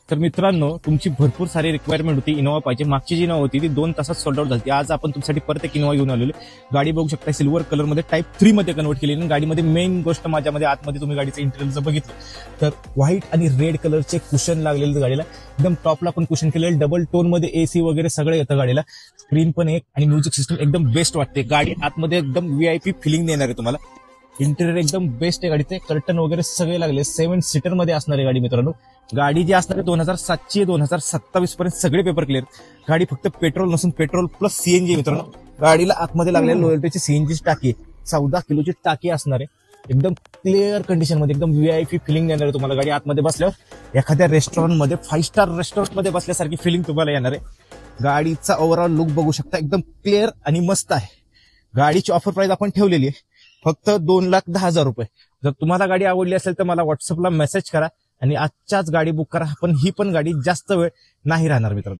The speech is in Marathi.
तर मित्रांनो, तुमची भरपूर सारी रिक्वायरमेंट होती, इनोवा पाहिजे. मागची जी इनोवा होती ती 2 तासात सोल्ड आउट झाली. आज आपण तुमच्यासाठी परत एक इनोवा घेऊन आलेलो. गाडी बघू शकता, सिल्वर कलर मध्ये टाइप 3 मध्ये कन्वर्ट केलेली. आणि गाडीमध्ये मेन गोष्ट माझ्यामध्ये आतमध्ये तुम्ही गाडीचं इंटेरियर बघितलं तर व्हाईट आणि रेड कलरचे कुशन लागलेले गाडीला. एकदम टॉपला पण कुशन केलेलं, डबल टोन मध्ये एसी वगैरे सगळं येतं गाडीला. स्क्रीन पण एक आणि म्युझिक सिस्टम एकदम बेस्ट वाटते. गाडी आतमध्ये एकदम व्हीआयपी फिलिंग देणार आहे तुम्हाला. इंटेरियर एकदम बेस्ट आहे गाडीचे. कर्टन वगैरे सगळे लागले. 7 सीटर मध्ये असणार आहे गाडी मित्रांनो. गाडी जी असणार आहे 2007ची 2027 पर्यंत सगळे पेपर क्लिअर. गाडी फक्त पेट्रोल नसून पेट्रोल प्लस सीएनजी मित्रांनो. गाडीला आतमध्ये लागलेल्या लोयल्टीची सीएनजी टाकी 14 किलोची टाकी असणार आहे. एकदम क्लिअर कंडिशन मध्ये एकदम व्हीआयपी फिलिंग देणार आहे तुम्हाला. गाडी आतमध्ये बसल्यावर एखाद्या रेस्टॉरंटमध्ये 5 स्टार रेस्टॉरंटमध्ये बसल्यासारखी फिलिंग तुम्हाला येणार आहे. गाडीचा ओव्हरऑल लुक बघू शकता, एकदम क्लिअर आणि मस्त आहे. गाडीची ऑफर प्राइस आपण ठेवलेली आहे फक्त 2,10,000 रुपये. जर तुम्हाला गाडी आवडली असेल तर मला व्हॉट्सअपला मेसेज करा आणि आजच्याच गाडी बुक करा. पण ही पण गाडी जास्त वेळ नाही राहणार मित्रांनो.